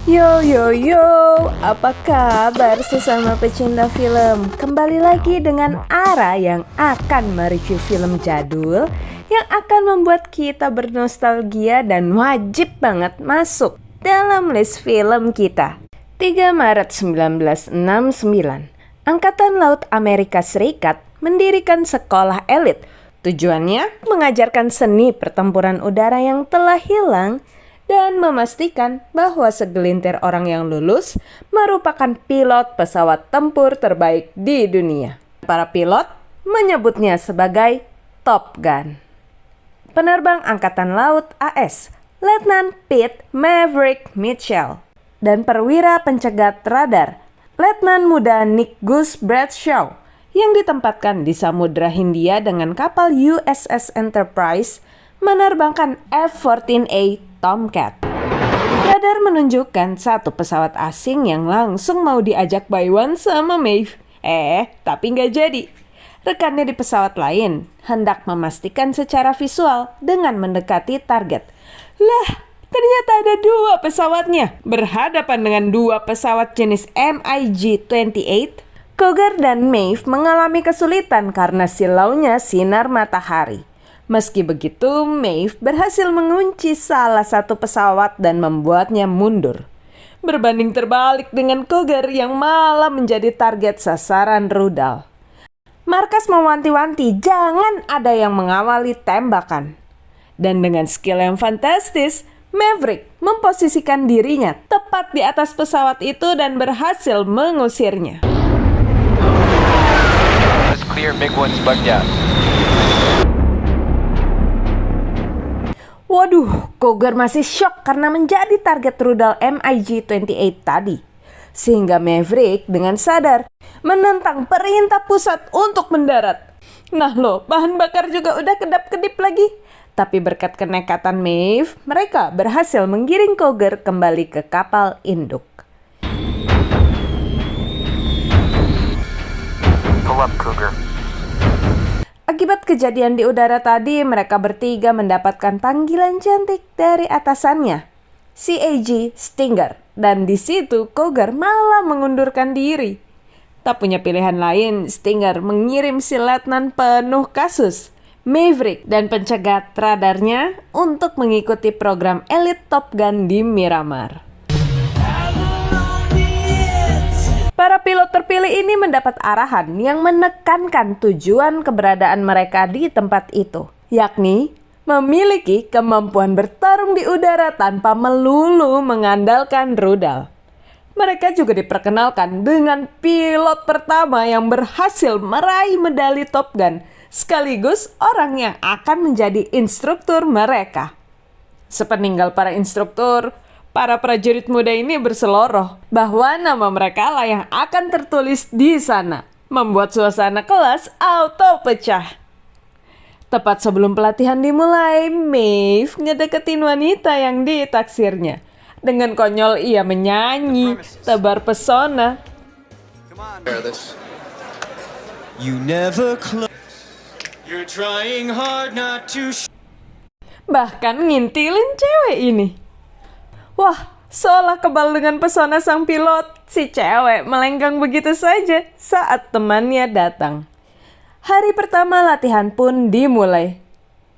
Yo yo yo, apa kabar sesama pecinta film? Kembali lagi dengan Ara yang akan mereview film jadul yang akan membuat kita bernostalgia dan wajib banget masuk dalam list film kita. 3 Maret 1969, Angkatan Laut Amerika Serikat mendirikan sekolah elit. Tujuannya mengajarkan seni pertempuran udara yang telah hilang dan memastikan bahwa segelintir orang yang lulus merupakan pilot pesawat tempur terbaik di dunia. Para pilot menyebutnya sebagai Top Gun. Penerbang Angkatan Laut AS, Letnan Pete Maverick Mitchell, dan perwira pencegat radar, Letnan muda Nick Gus Bradshaw, yang ditempatkan di Samudra Hindia dengan kapal USS Enterprise menerbangkan F-14A Tomcat. Radar menunjukkan satu pesawat asing yang langsung mau diajak by one sama Maeve. Tapi nggak jadi. Rekannya di pesawat lain hendak memastikan secara visual dengan mendekati target. Lah, ternyata ada dua pesawatnya berhadapan dengan dua pesawat jenis MiG-28. Cougar dan Maeve mengalami kesulitan karena silaunya sinar matahari. Meski begitu, Maeve berhasil mengunci salah satu pesawat dan membuatnya mundur. Berbanding terbalik dengan Cougar yang malah menjadi target sasaran rudal. Markas mewanti-wanti jangan ada yang mengawali tembakan. Dan dengan skill yang fantastis, Maverick memposisikan dirinya tepat di atas pesawat itu dan berhasil mengusirnya. Clear, MiG-1's bugged out. Waduh, Cougar masih shock karena menjadi target rudal MiG-28 tadi. Sehingga Maverick dengan sadar menentang perintah pusat untuk mendarat. Nah loh, bahan bakar juga udah kedap-kedip lagi. Tapi berkat kenekatan Maeve, mereka berhasil menggiring Cougar kembali ke kapal induk. Pull up, Cougar. Akibat kejadian di udara tadi, mereka bertiga mendapatkan panggilan cantik dari atasannya, CAG Stinger. Dan di situ Cougar malah mengundurkan diri. Tak punya pilihan lain, Stinger mengirim si letnan penuh kasus, Maverick dan pencegat radarnya untuk mengikuti program elit Top Gun di Miramar. Para pilot terpilih ini mendapat arahan yang menekankan tujuan keberadaan mereka di tempat itu, yakni memiliki kemampuan bertarung di udara tanpa melulu mengandalkan rudal. Mereka juga diperkenalkan dengan pilot pertama yang berhasil meraih medali Top Gun, sekaligus orang yang akan menjadi instruktur mereka. Sepeninggal para instruktur, para prajurit muda ini berseloroh bahwa nama mereka lah yang akan tertulis di sana, membuat suasana kelas auto pecah. Tepat sebelum pelatihan dimulai, Maeve ngedeketin wanita yang ditaksirnya. Dengan konyol ia menyanyi, tebar pesona. You never close. You're trying hard not to. Bahkan ngintilin cewek ini. Wah, seolah kebal dengan pesona sang pilot, si cewek melenggang begitu saja saat temannya datang. Hari pertama latihan pun dimulai.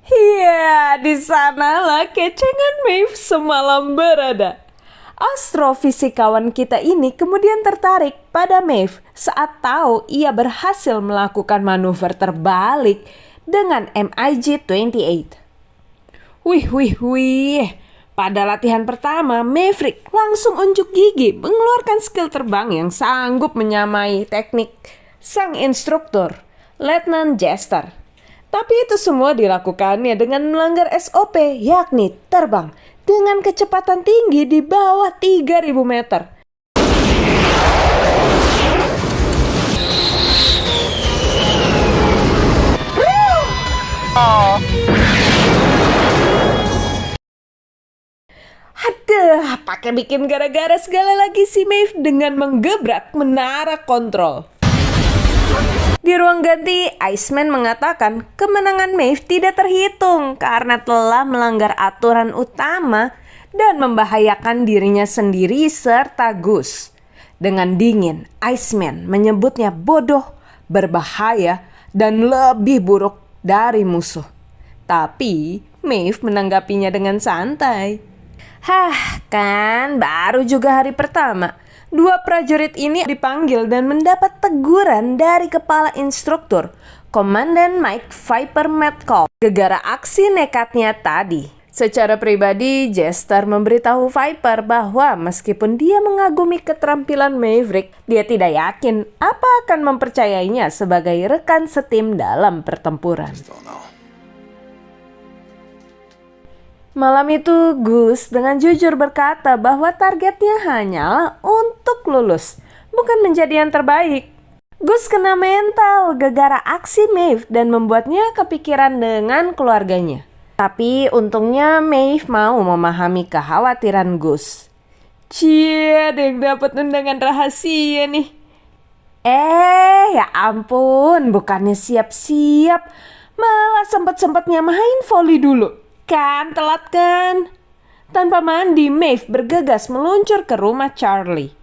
Iya, di sanalah kecengan Maeve semalam berada. Astrofisikawan kita ini kemudian tertarik pada Maeve saat tahu ia berhasil melakukan manuver terbalik dengan MiG-28. Wih. Pada latihan pertama, Maverick langsung unjuk gigi mengeluarkan skill terbang yang sanggup menyamai teknik sang instruktur, Letnan Jester. Tapi itu semua dilakukannya dengan melanggar SOP, yakni terbang dengan kecepatan tinggi di bawah 3.000 meter. Aduh, pakai bikin gara-gara segala lagi si Maeve dengan menggebrak menara kontrol. Di ruang ganti, Iceman mengatakan kemenangan Maeve tidak terhitung karena telah melanggar aturan utama dan membahayakan dirinya sendiri serta Gus. Dengan dingin, Iceman menyebutnya bodoh, berbahaya, dan lebih buruk dari musuh. Tapi Maeve menanggapinya dengan santai. Hah, kan baru juga hari pertama. Dua prajurit ini dipanggil dan mendapat teguran dari kepala instruktur, Komandan Mike Viper Metcalf, gara-gara aksi nekatnya tadi. Secara pribadi, Jester memberitahu Viper bahwa meskipun dia mengagumi keterampilan Maverick, dia tidak yakin apa akan mempercayainya sebagai rekan setim dalam pertempuran. Malam itu, Gus dengan jujur berkata bahwa targetnya hanyalah untuk lulus, bukan menjadi yang terbaik. Gus kena mental gara-gara aksi Maeve dan membuatnya kepikiran dengan keluarganya. Tapi untungnya Maeve mau memahami kekhawatiran Gus. Cie, ada yang dapat undangan rahasia nih. Ya ampun, bukannya siap-siap, malah sempat-sempatnya main volley dulu. Kan, telat kan? Tanpa mandi, Maeve bergegas meluncur ke rumah Charlie.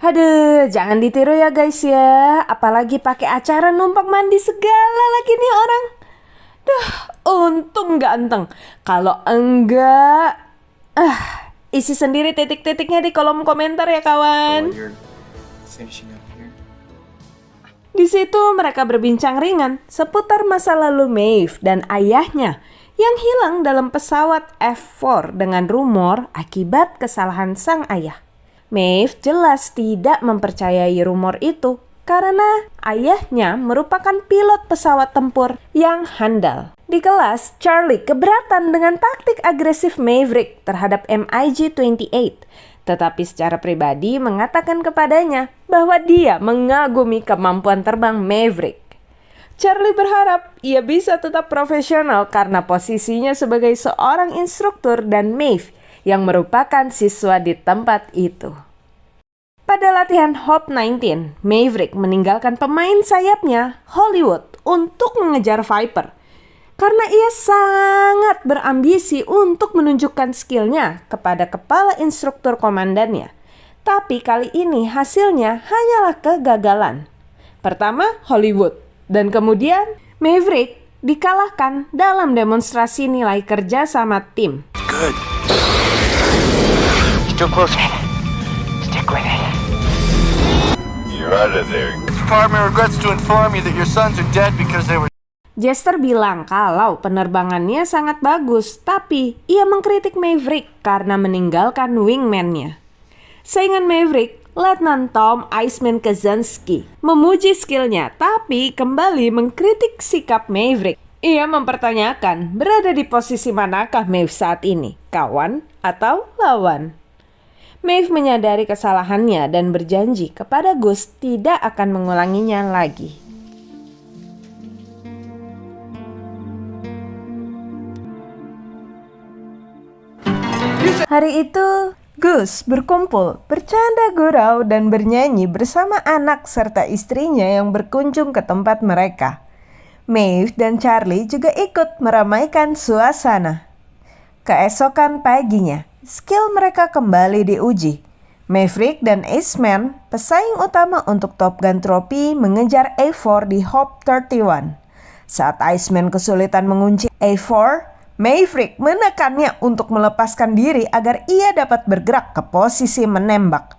Aduh, jangan ditiru ya guys ya. Apalagi pakai acara numpang mandi segala lagi nih orang. Duh, untung ganteng. Kalau enggak, isi sendiri titik-titiknya di kolom komentar ya kawan. Di situ mereka berbincang ringan seputar masa lalu Maeve dan ayahnya yang hilang dalam pesawat F4 dengan rumor akibat kesalahan sang ayah. Maeve jelas tidak mempercayai rumor itu karena ayahnya merupakan pilot pesawat tempur yang handal. Di kelas, Charlie keberatan dengan taktik agresif Maverick terhadap MiG-28. Tetapi secara pribadi mengatakan kepadanya bahwa dia mengagumi kemampuan terbang Maverick. Charlie berharap ia bisa tetap profesional karena posisinya sebagai seorang instruktur dan Maeve yang merupakan siswa di tempat itu. Pada latihan Hope 19, Maverick meninggalkan pemain sayapnya Hollywood untuk mengejar Viper. Karena ia sangat berambisi untuk menunjukkan skillnya kepada kepala instruktur komandannya. Tapi kali ini hasilnya hanyalah kegagalan. Pertama Hollywood, dan kemudian Maverick dikalahkan dalam demonstrasi nilai kerja sama tim. Good. Still close. Stick with it. You're out of there. The department regrets to inform you that your sons are dead because they were. Jester bilang kalau penerbangannya sangat bagus, tapi ia mengkritik Maverick karena meninggalkan wingman-nya. Saingan Maverick, Letnan Tom Iceman Kaczynski, memuji skillnya, tapi kembali mengkritik sikap Maverick. Ia mempertanyakan berada di posisi manakah Maeve saat ini, kawan atau lawan. Maeve menyadari kesalahannya dan berjanji kepada Gus tidak akan mengulanginya lagi. Hari itu, Gus berkumpul, bercanda gurau dan bernyanyi bersama anak serta istrinya yang berkunjung ke tempat mereka. Maeve dan Charlie juga ikut meramaikan suasana. Keesokan paginya, skill mereka kembali diuji. Maverick dan Iceman, pesaing utama untuk Top Gun Trophy, mengejar A4 di Hope 31. Saat Iceman kesulitan mengunci A4, Maverick menekannya untuk melepaskan diri agar ia dapat bergerak ke posisi menembak.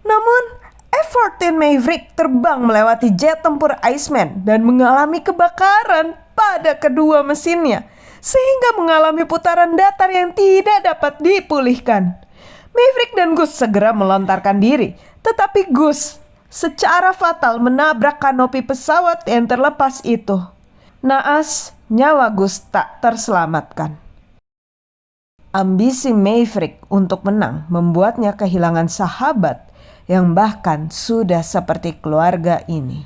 Namun, F-14 Maverick terbang melewati jet tempur Iceman dan mengalami kebakaran pada kedua mesinnya, sehingga mengalami putaran datar yang tidak dapat dipulihkan. Maverick dan Gus segera melontarkan diri, tetapi Gus secara fatal menabrak kanopi pesawat yang terlepas itu. Naas, nyawa Gus tak terselamatkan. Ambisi Maverick untuk menang membuatnya kehilangan sahabat yang bahkan sudah seperti keluarga ini.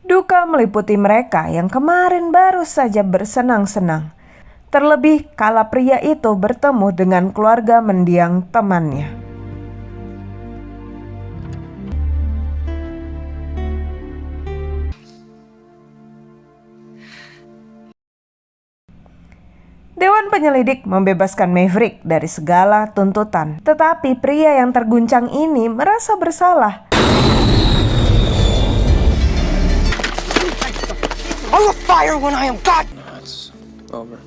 Duka meliputi mereka yang kemarin baru saja bersenang-senang. Terlebih kala pria itu bertemu dengan keluarga mendiang temannya. Dewan penyelidik membebaskan Maverick dari segala tuntutan. Tetapi pria yang terguncang ini merasa bersalah. I will fire when I am God. It's over.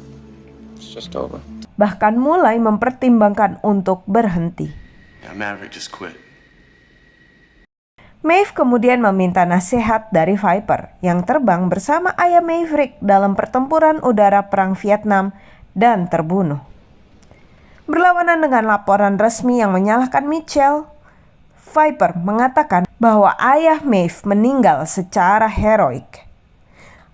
It's just over. Bahkan mulai mempertimbangkan untuk berhenti. Yeah, Maverick just quit. Maeve kemudian meminta nasihat dari Viper yang terbang bersama ayah Maverick dalam pertempuran udara Perang Vietnam dan terbunuh. Berlawanan dengan laporan resmi yang menyalahkan Mitchell, Viper mengatakan bahwa ayah Maeve meninggal secara heroik.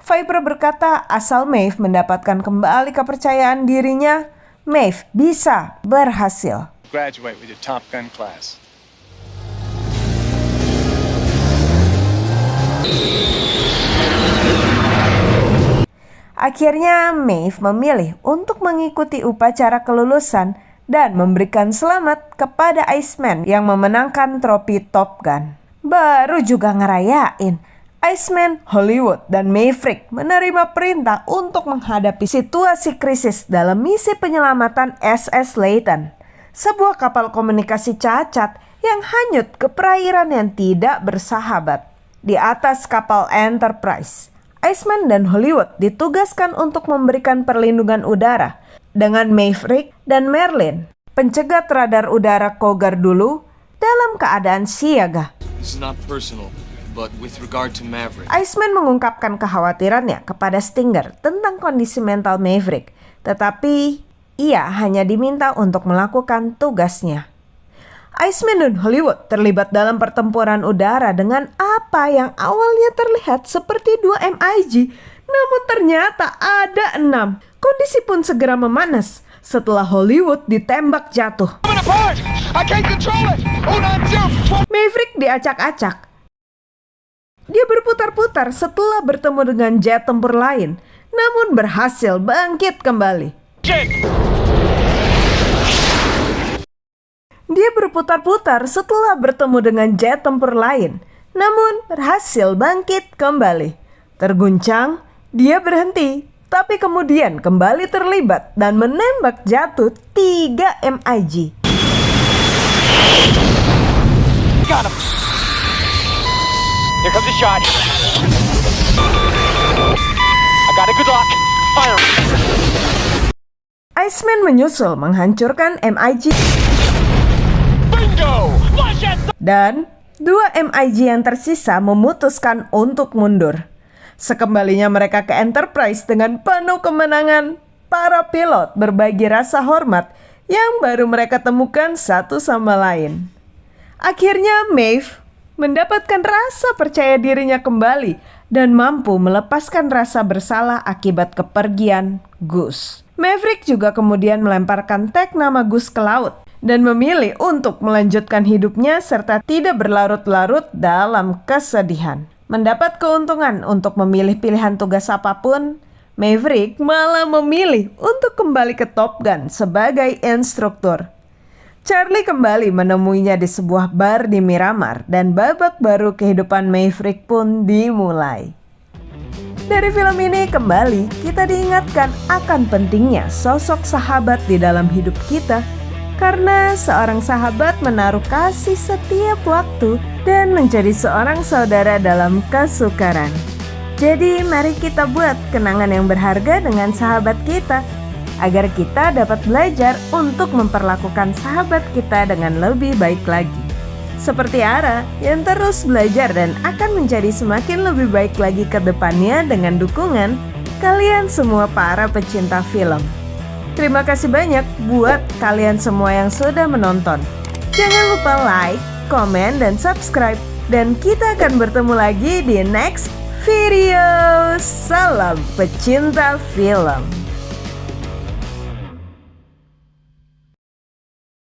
Viper berkata asal Maeve mendapatkan kembali kepercayaan dirinya, Maeve bisa berhasil. Graduate with your Top Gun class. Akhirnya Maeve memilih untuk mengikuti upacara kelulusan dan memberikan selamat kepada Iceman yang memenangkan trofi Top Gun. Baru juga ngerayain, Iceman, Hollywood, dan Maverick menerima perintah untuk menghadapi situasi krisis dalam misi penyelamatan SS Layton, sebuah kapal komunikasi cacat yang hanyut ke perairan yang tidak bersahabat. Di atas kapal Enterprise, Iceman dan Hollywood ditugaskan untuk memberikan perlindungan udara dengan Maverick dan Merlin, pencegat radar udara Cougar dulu, dalam keadaan siaga. This is not personal, but with regard to Maverick. Iceman mengungkapkan kekhawatirannya kepada Stinger tentang kondisi mental Maverick, tetapi ia hanya diminta untuk melakukan tugasnya. Iceman dan Hollywood terlibat dalam pertempuran udara dengan apa yang awalnya terlihat seperti 2 MiG, namun ternyata ada 6. Kondisi pun segera memanas setelah Hollywood ditembak jatuh. Maverick diacak-acak. Dia berputar-putar setelah bertemu dengan jet tempur lain, namun berhasil bangkit kembali. Dia berputar-putar setelah bertemu dengan jet tempur lain, namun berhasil bangkit kembali. Terguncang, dia berhenti, tapi kemudian kembali terlibat dan menembak jatuh 3 MiG. Got him. Here comes the shot. I got a good lock. Fire. Iceman menyusul menghancurkan MiG. Bingo! Dan 2 MiG yang tersisa memutuskan untuk mundur. Sekembalinya mereka ke Enterprise dengan penuh kemenangan, para pilot berbagi rasa hormat yang baru mereka temukan satu sama lain. Akhirnya Maeve mendapatkan rasa percaya dirinya kembali dan mampu melepaskan rasa bersalah akibat kepergian Gus. Maverick juga kemudian melemparkan tag nama Gus ke laut dan memilih untuk melanjutkan hidupnya serta tidak berlarut-larut dalam kesedihan. Mendapat keuntungan untuk memilih pilihan tugas apapun, Maverick malah memilih untuk kembali ke Top Gun sebagai instruktur. Charlie kembali menemuinya di sebuah bar di Miramar dan babak baru kehidupan Maverick pun dimulai. Dari film ini kembali kita diingatkan akan pentingnya sosok sahabat di dalam hidup kita, karena seorang sahabat menaruh kasih setiap waktu dan menjadi seorang saudara dalam kesukaran. Jadi mari kita buat kenangan yang berharga dengan sahabat kita, agar kita dapat belajar untuk memperlakukan sahabat kita dengan lebih baik lagi. Seperti Ara yang terus belajar dan akan menjadi semakin lebih baik lagi ke depannya dengan dukungan kalian semua para pecinta film. Terima kasih banyak buat kalian semua yang sudah menonton. Jangan lupa like, komen, dan subscribe. Dan kita akan bertemu lagi di next video. Salam pecinta film.